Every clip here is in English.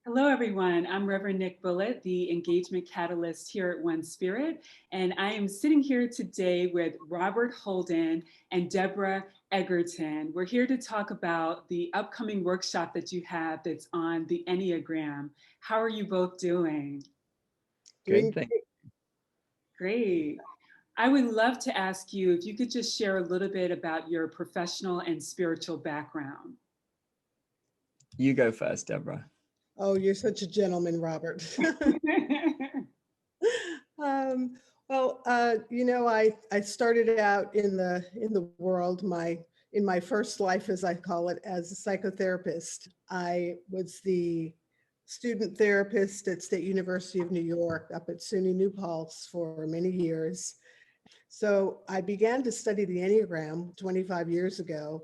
Hello, everyone. I'm Reverend Nick Bullitt, the engagement catalyst here at One Spirit, and I am sitting here today with Robert Holden and Deborah Egerton. We're here to talk about the upcoming workshop that you have that's on the Enneagram. How are you both doing? Doing Good thing. Great. I would love to ask you if you could just share a little bit about your professional and spiritual background. You go first, Deborah. Oh, you're such a gentleman, Robert. um, I started out in the world in my first life, as I call it, as a psychotherapist. I was the student therapist at State University of New York up at SUNY New Paltz for many years. So I began to study the Enneagram 25 years ago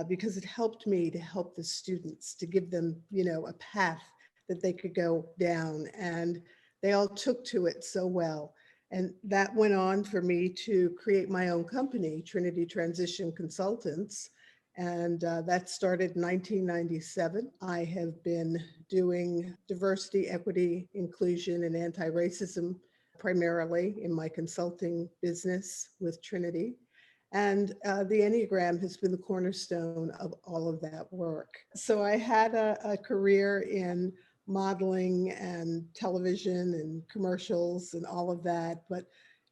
because it helped me to help the students, to give them, a path that they could go down. And they all took to it so well. And that went on for me to create my own company, Trinity Transition Consultants. And that started in 1997. I have been doing diversity, equity, inclusion, and anti-racism primarily in my consulting business with Trinity. And the Enneagram has been the cornerstone of all of that work. So I had a career in modeling and television and commercials and all of that. But,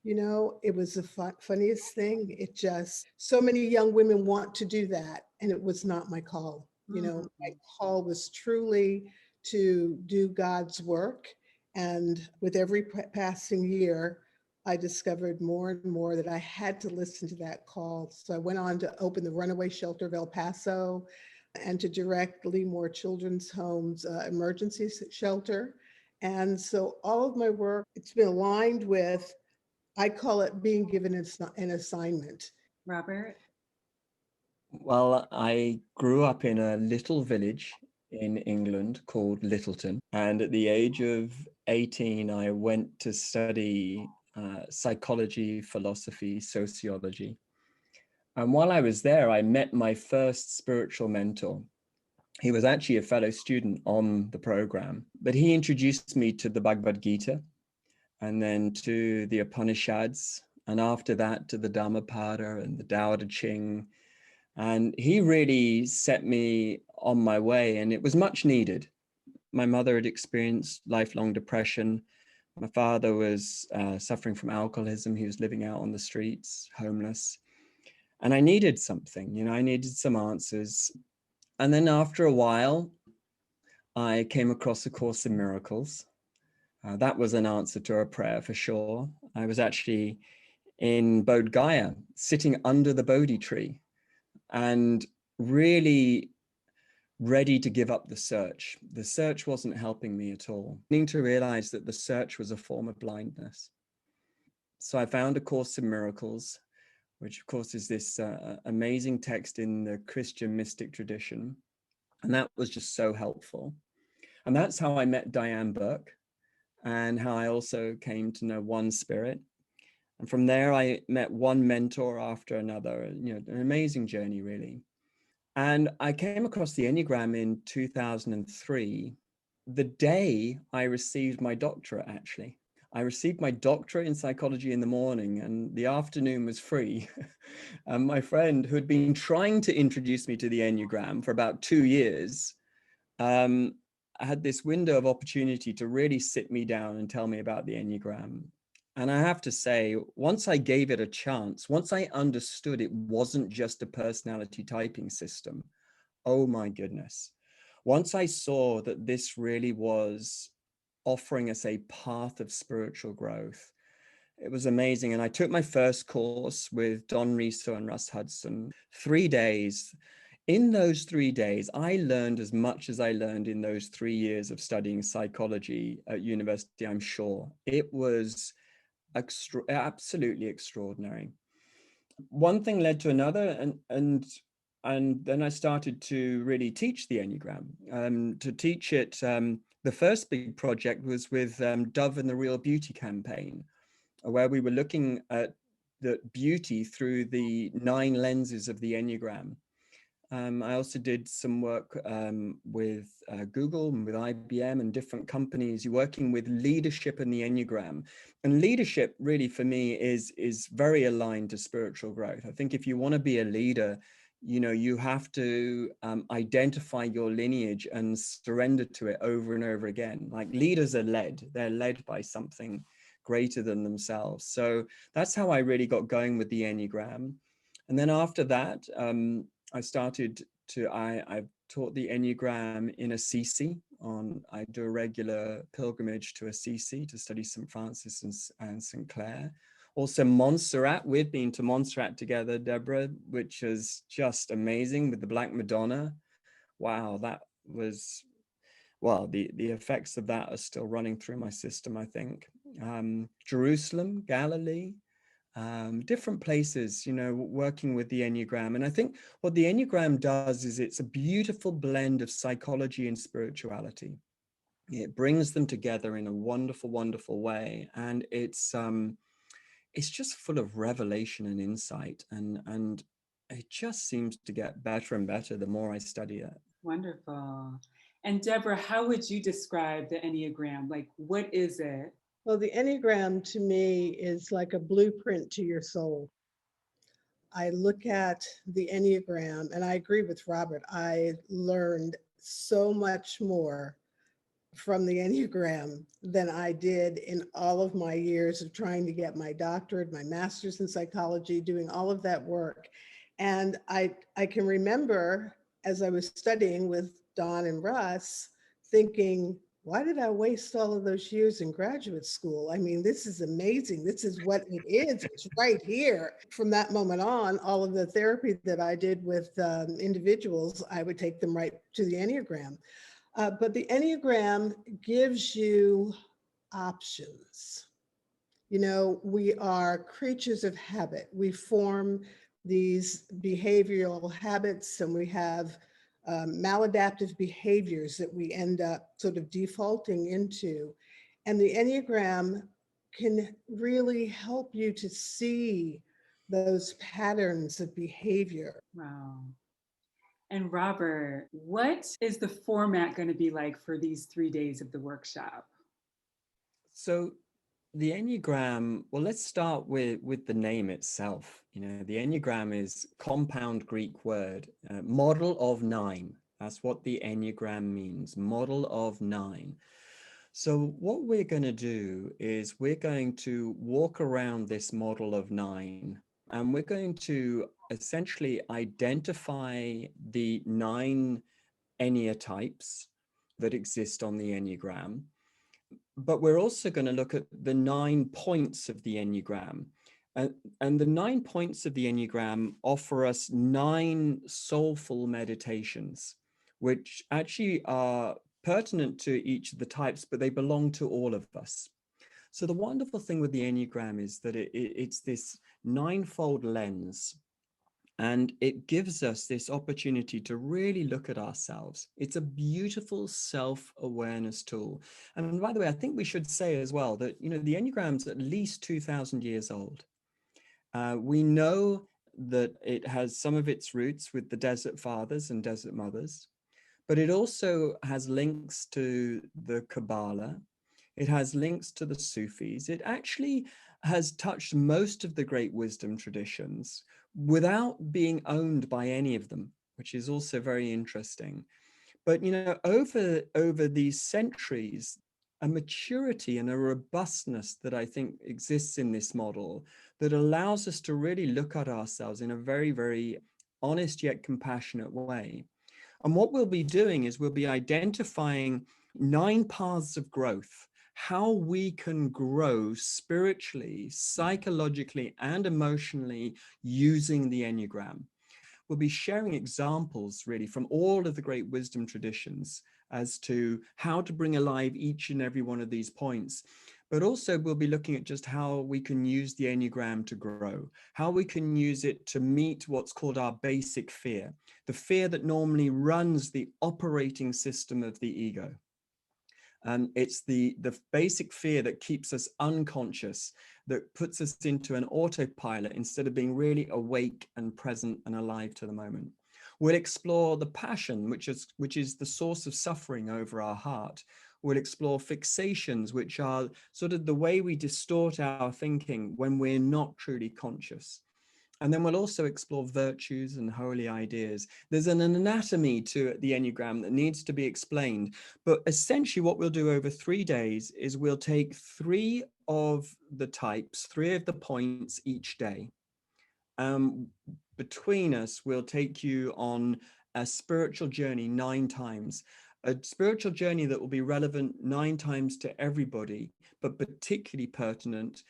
it was the funniest thing. It just, so many young women want to do that. And it was not my call. My call was truly to do God's work. And with every passing year, I discovered more and more that I had to listen to that call. So I went on to open the Runaway Shelter of El Paso and to direct Leamore Children's Homes emergency shelter. And so all of my work, it's been aligned with, I call it being given an assignment. Robert? Well, I grew up in a little village in England called Littleton. And at the age of 18, I went to study psychology, philosophy, sociology. And while I was there, I met my first spiritual mentor. He was actually a fellow student on the program, but he introduced me to the Bhagavad Gita and then to the Upanishads, and after that to the Dhammapada and the Tao Te Ching. And he really set me on my way, and it was much needed. My mother had experienced lifelong depression. My father was suffering from alcoholism. He was living out on the streets, homeless. And I needed something, I needed some answers. And then after a while, I came across A Course in Miracles. That was an answer to a prayer for sure. I was actually in Bodh Gaya, sitting under the Bodhi tree and really ready to give up the search. The search wasn't helping me at all. Beginning to realize that the search was a form of blindness. So I found A Course in Miracles, which of course is this amazing text in the Christian mystic tradition. And that was just so helpful. And that's how I met Diane Burke, and how I also came to know One Spirit. And from there, I met one mentor after another, an amazing journey, really. And I came across the Enneagram in 2003, the day I received my doctorate, actually. I received my doctorate in psychology in the morning, and the afternoon was free. And my friend, who had been trying to introduce me to the Enneagram for about 2 years, had this window of opportunity to really sit me down and tell me about the Enneagram. And I have to say, once I gave it a chance, once I understood it wasn't just a personality typing system, oh my goodness. Once I saw that this really was offering us a path of spiritual growth, it was amazing. And I took my first course with Don Riso and Russ Hudson, 3 days. In those 3 days, I learned as much as I learned in those 3 years of studying psychology at university, I'm sure. It was absolutely extraordinary. One thing led to another, and then I started to really teach the Enneagram. To teach it, the first big project was with Dove and the Real Beauty campaign, where we were looking at the beauty through the 9 lenses of the Enneagram. I also did some work with Google and with IBM and different companies working with leadership and the Enneagram. And leadership really for me is very aligned to spiritual growth. I think if you want to be a leader, you have to identify your lineage and surrender to it over and over again. Like leaders are they're led by something greater than themselves. So that's how I really got going with the Enneagram. And then after that, I've taught the Enneagram in Assisi. I do a regular pilgrimage to Assisi to study St. Francis and St. Clare. Also Montserrat, we've been to Montserrat together, Deborah, which is just amazing with the Black Madonna. Wow, that was, well, the effects of that are still running through my system, I think. Jerusalem, Galilee, different places, working with the Enneagram. And I think what the Enneagram does is it's a beautiful blend of psychology and spirituality. It brings them together in a wonderful, wonderful way. And it's just full of revelation and insight. And it just seems to get better and better the more I study it. Wonderful. And Deborah, how would you describe the Enneagram? Like, what is it? Well, the Enneagram to me is like a blueprint to your soul. I look at the Enneagram and I agree with Robert. I learned so much more from the Enneagram than I did in all of my years of trying to get my doctorate, my master's in psychology, doing all of that work. And I can remember as I was studying with Don and Russ thinking, why did I waste all of those years in graduate school? I mean, this is amazing. This is what it is. It's right here. From that moment on, all of the therapy that I did with individuals, I would take them right to the Enneagram. But the Enneagram gives you options. We are creatures of habit. We form these behavioral habits and we have maladaptive behaviors that we end up sort of defaulting into. And the Enneagram can really help you to see those patterns of behavior. Wow. And Robert, what is the format going to be like for these 3 days of the workshop? So the Enneagram, well, let's start with the name itself. The Enneagram is compound Greek word, model of 9. That's what the Enneagram means, model of 9. So what we're going to do is we're going to walk around this model of 9 and we're going to essentially identify the 9 Enneatypes that exist on the Enneagram. But we're also going to look at the 9 points of the Enneagram. And the 9 points of the Enneagram offer us 9 soulful meditations, which actually are pertinent to each of the types, but they belong to all of us. So the wonderful thing with the Enneagram is that it's this 9-fold lens. And it gives us this opportunity to really look at ourselves. It's a beautiful self-awareness tool. And by the way, I think we should say as well that, the Enneagram's at least 2,000 years old. We know that it has some of its roots with the Desert Fathers and Desert Mothers, but it also has links to the Kabbalah. It has links to the Sufis. It actually has touched most of the great wisdom traditions without being owned by any of them, which is also very interesting. But, over these centuries, a maturity and a robustness that I think exists in this model that allows us to really look at ourselves in a very, very honest yet compassionate way. And what we'll be doing is we'll be identifying 9 paths of growth, how we can grow spiritually, psychologically, and emotionally using the Enneagram. We'll be sharing examples really from all of the great wisdom traditions as to how to bring alive each and every one of these points. But also we'll be looking at just how we can use the Enneagram to grow, how we can use it to meet what's called our basic fear, the fear that normally runs the operating system of the ego. It's the basic fear that keeps us unconscious, that puts us into an autopilot instead of being really awake and present and alive to the moment. We'll explore the passion, which is the source of suffering over our heart. We'll explore fixations, which are sort of the way we distort our thinking when we're not truly conscious. And then we'll also explore virtues and holy ideas. There's an anatomy to the Enneagram that needs to be explained. But essentially what we'll do over 3 days is we'll take 3 of the types, 3 of the points each day. Between us, we'll take you on a spiritual journey 9 times. A spiritual journey that will be relevant 9 times to everybody, but particularly pertinent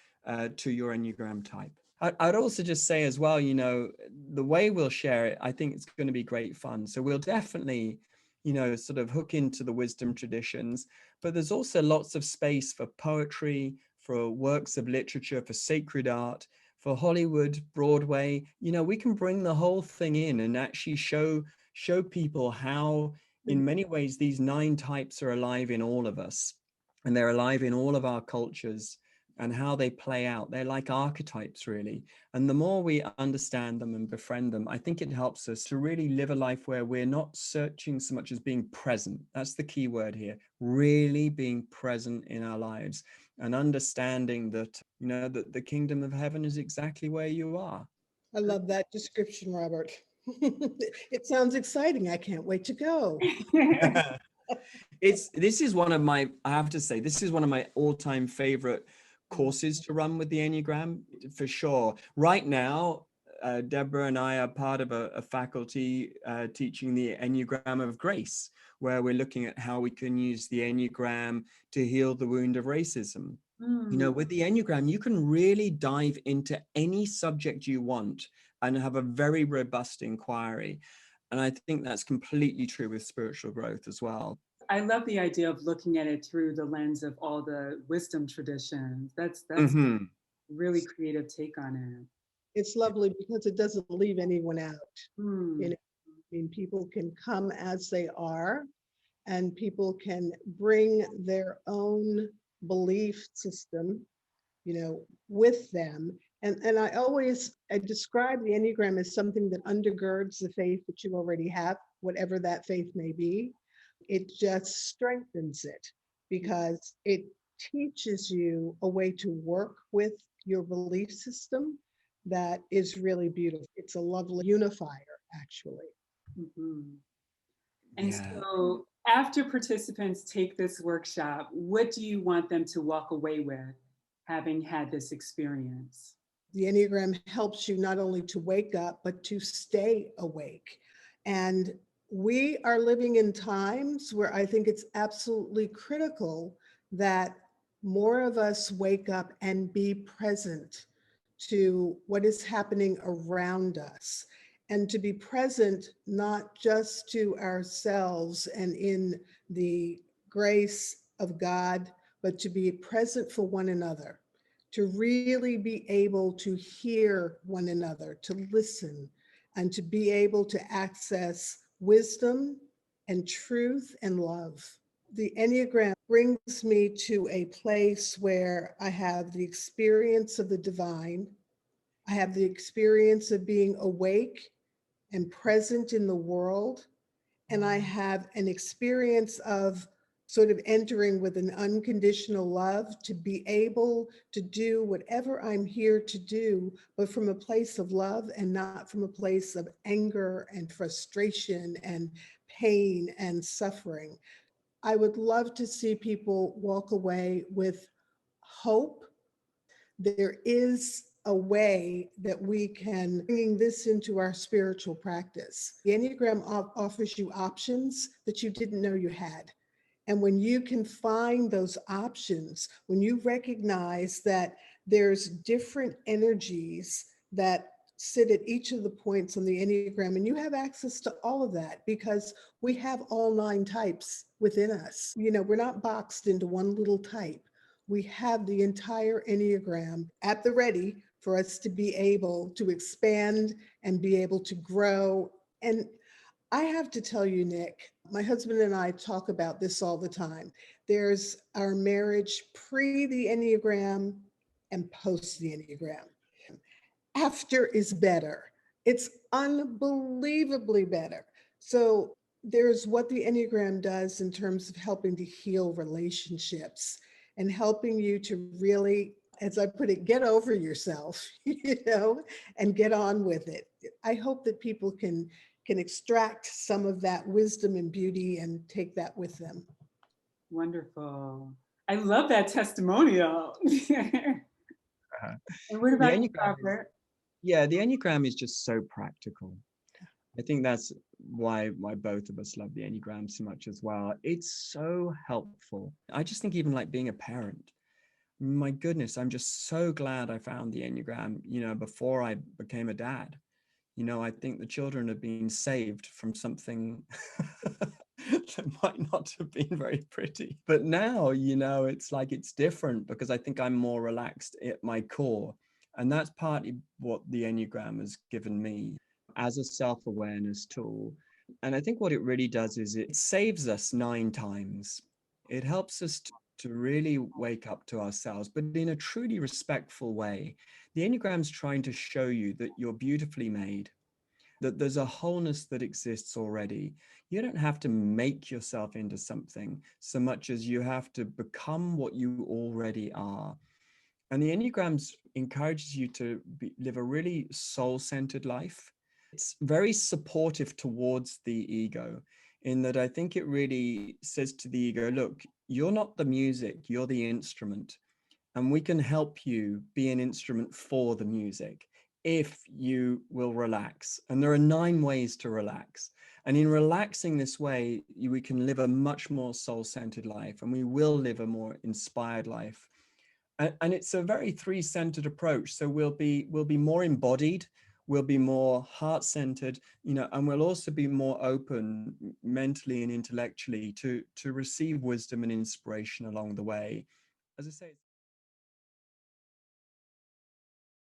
to your Enneagram type. I'd also just say as well, you know, the way we'll share it, I think it's going to be great fun. So we'll definitely, you know, sort of hook into the wisdom traditions, but there's also lots of space for poetry, for works of literature, for sacred art, for Hollywood, Broadway. You know, we can bring the whole thing in and actually show people how, in many ways, these 9 types are alive in all of us, and they're alive in all of our cultures, and how they play out. They're like archetypes, really. And the more we understand them and befriend them, I think it helps us to really live a life where we're not searching so much as being present. That's the key word here, really being present in our lives and understanding that, you know, that the kingdom of heaven is exactly where you are. I love that description, Robert. It sounds exciting. I can't wait to go. This is one of my, I have to say, this is one of my all-time favorite courses to run with the Enneagram, for sure. Right now, Deborah and I are part of a faculty teaching the Enneagram of Grace, where we're looking at how we can use the Enneagram to heal the wound of racism. You know, with the Enneagram, you can really dive into any subject you want and have a very robust inquiry. And I think that's completely true with spiritual growth as well. I love the idea of looking at it through the lens of all the wisdom traditions. That's Mhm. really creative take on it. It's lovely because it doesn't leave anyone out. Hmm. You know, I mean, people can come as they are, and people can bring their own belief system, you know, with them. And I describe the Enneagram as something that undergirds the faith that you already have, whatever that faith may be. It just strengthens it because it teaches you a way to work with your belief system that is really beautiful. It's a lovely unifier, actually. Mhm. And Yeah. so after participants take this workshop, what do you want them to walk away with having had this experience? The Enneagram helps you not only to wake up, but to stay awake. And we are living in times where I think it's absolutely critical that more of us wake up and be present to what is happening around us, and to be present not just to ourselves and in the grace of God, but to be present for one another, to really be able to hear one another, to listen, and to be able to access wisdom and truth and love. The Enneagram brings me to a place where I have the experience of the divine. I have the experience of being awake and present in the world. And I have an experience of sort of entering with an unconditional love to be able to do whatever I'm here to do, but from a place of love and not from a place of anger and frustration and pain and suffering. I would love to see people walk away with hope. There is a way that we can bring this into our spiritual practice. The Enneagram offers you options that you didn't know you had. And when you can find those options, when you recognize that there's different energies that sit at each of the points on the Enneagram, and you have access to all of that because we have all 9 types within us. You know, we're not boxed into one little type. We have the entire Enneagram at the ready for us to be able to expand and be able to grow. And I have to tell you, Nick, my husband and I talk about this all the time. There's our marriage pre the Enneagram and post the Enneagram. After is better. It's unbelievably better. So there's what the Enneagram does in terms of helping to heal relationships and helping you to really, as I put it, get over yourself, and get on with it. I hope that people can extract some of that wisdom and beauty and take that with them. Wonderful. I love that testimonial. And Uh, what the about you, Enneagram is, Robert? yeah, the Enneagram is just so practical. I think that's why both of us love the Enneagram so much as well. It's so helpful. I just think even like being a parent, my goodness, I'm just so glad I found the Enneagram, before I became a dad. I think the children have been saved from something that might not have been very pretty. But now, it's like it's different because I think I'm more relaxed at my core. And that's partly what the Enneagram has given me as a self-awareness tool. And I think what it really does is it saves us 9 times. It helps us to really wake up to ourselves, but in a truly respectful way. The Enneagram's trying to show you that you're beautifully made, that there's a wholeness that exists already. You don't have to make yourself into something so much as you have to become what you already are. And the Enneagrams encourages you to live a really soul-centered life. It's very supportive towards the ego, in that I think it really says to the ego, look, you're not the music, you're the instrument. And we can help you be an instrument for the music if you will relax. And there are 9 ways to relax. And in relaxing this way, we can live a much more soul-centered life, and we will live a more inspired life. And it's a very 3-centered approach. So we'll be more embodied, we'll be more heart-centered, and we'll also be more open mentally and intellectually to receive wisdom and inspiration along the way. As I say,